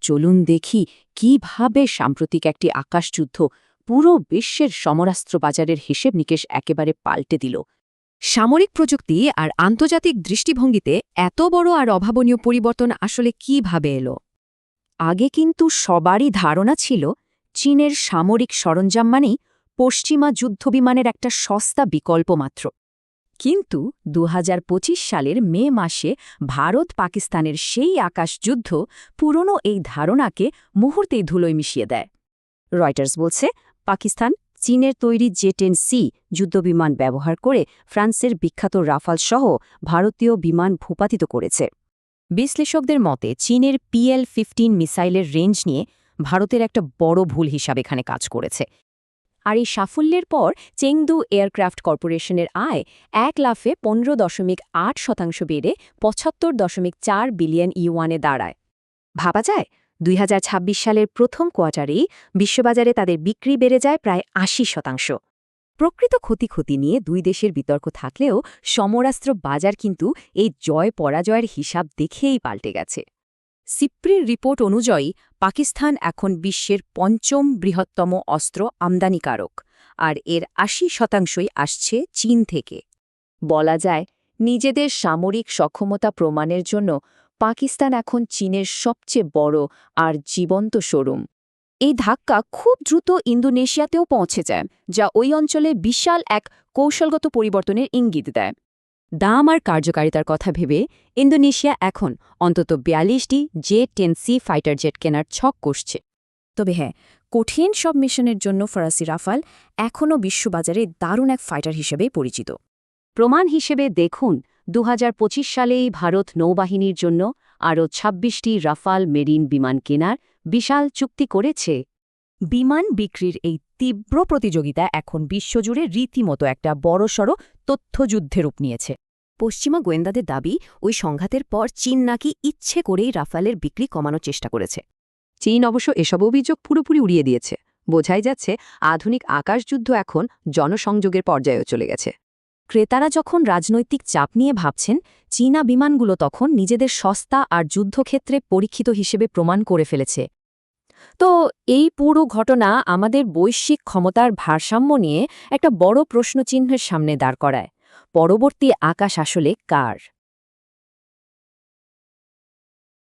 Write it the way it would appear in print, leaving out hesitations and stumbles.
চলুন দেখি কিভাবে সাম্প্রতিক একটি আকাশযুদ্ধ পুরো বিশ্বের সমরাস্ত্র বাজারের হিসেব নিকেশ একেবারে পাল্টে দিল। সামরিক প্রযুক্তি আর আন্তর্জাতিক দৃষ্টিভঙ্গিতে এত বড় আর অভাবনীয় পরিবর্তন আসলে কিভাবে এলো? আগে কিন্তু সবারই ধারণা ছিল চীনের সামরিক সরঞ্জাম মানেই পশ্চিমা যুদ্ধবিমানের একটা সস্তা বিকল্প মাত্র। কিন্তু ২০২৫ সালের মে মাসে ভারত পাকিস্তানের সেই আকাশযুদ্ধ পুরনো এই ধারণাকে মুহূর্তেই ধুলোয় মিশিয়ে দেয়। রয়টার্স বলছে, পাকিস্তান চীনের তৈরি জে-10সি যুদ্ধবিমান ব্যবহার করে ফ্রান্সের বিখ্যাত রাফাল সহ ভারতীয় বিমান ভূপাতিত করেছে। বিশ্লেষকদের মতে চীনের PL-15 মিসাইলের রেঞ্জ নিয়ে ভারতের একটা বড় ভুল হিসাবে এখানে কাজ করেছে। আর এই সাফল্যের পর চেংদু এয়ারক্রাফট কর্পোরেশনের আয় এক লাফে ১৫.৮% বেড়ে ৭৫.৪ বিলিয়ন ইউয়ানে দাঁড়ায়। ভাবা যায় ২০২৬ সালের প্রথম কোয়ার্টারেই বিশ্ববাজারে তাদের বিক্রি বেড়ে যায় প্রায় ৮০%। প্রকৃত ক্ষতি নিয়ে দুই দেশের বিতর্ক থাকলেও সমরাস্ত্র বাজার কিন্তু এই জয় পরাজয়ের হিসাব দেখেই পাল্টে গেছে। সিপ্রির রিপোর্ট অনুযায়ী পাকিস্তান এখন বিশ্বের ৫ম বৃহত্তম অস্ত্র আমদানিকারক, আর এর ৮০%ই আসছে চীন থেকে। বলা যায়, নিজেদের সামরিক সক্ষমতা প্রমাণের জন্য পাকিস্তান এখন চীনের সবচেয়ে বড় আর জীবন্ত শোরুম। এই ধাক্কা খুব দ্রুত ইন্দোনেশিয়াতেও পৌঁছে যায়, যা ওই অঞ্চলে বিশাল এক কৌশলগত পরিবর্তনের ইঙ্গিত দেয়। দাম আর কার্যকারিতার কথা ভেবে ইন্দোনেশিয়া এখন অন্তত ৪২টি জে-10সি ফাইটার জেট কেনার ছক কষছে। তবে হ্যাঁ, কঠিন সব মিশনের জন্য ফরাসি রাফাল এখনও বিশ্ববাজারে দারুণ এক ফাইটার হিসেবেই পরিচিত। প্রমাণ হিসেবে দেখুন, ২০২৫ সালেই ভারত নৌবাহিনীর জন্য আরও ২৬টি রাফাল মেরিন বিমান কেনার বিশাল চুক্তি করেছে। বিমান বিক্রির এই তীব্র প্রতিযোগিতা এখন বিশ্বজুড়ে রীতিমতো একটা বড়সড় তথ্যযুদ্ধের রূপ নিয়েছে। পশ্চিমা গোয়েন্দাদের দাবি, ওই সংঘাতের পর চীন নাকি ইচ্ছে করেই রাফালের বিক্রি কমানোর চেষ্টা করেছে। চীন অবশ্য এসব অভিযোগ পুরোপুরি উড়িয়ে দিয়েছে। বোঝাই যাচ্ছে আধুনিক আকাশযুদ্ধ এখন জনসংযোগের পর্যায়েও চলে গেছে। ক্রেতারা যখন রাজনৈতিক চাপ নিয়ে ভাবছেন, চীনা বিমানগুলো তখন নিজেদের সস্তা আর যুদ্ধক্ষেত্রে পরীক্ষিত হিসেবে প্রমাণ করে ফেলেছে। তো এই পুরো ঘটনা আমাদের বৈশ্বিক ক্ষমতার ভারসাম্য নিয়ে একটা বড় প্রশ্নচিহ্নের সামনে দাঁড় করায়। পরবর্তী আকাশ আসলে কার?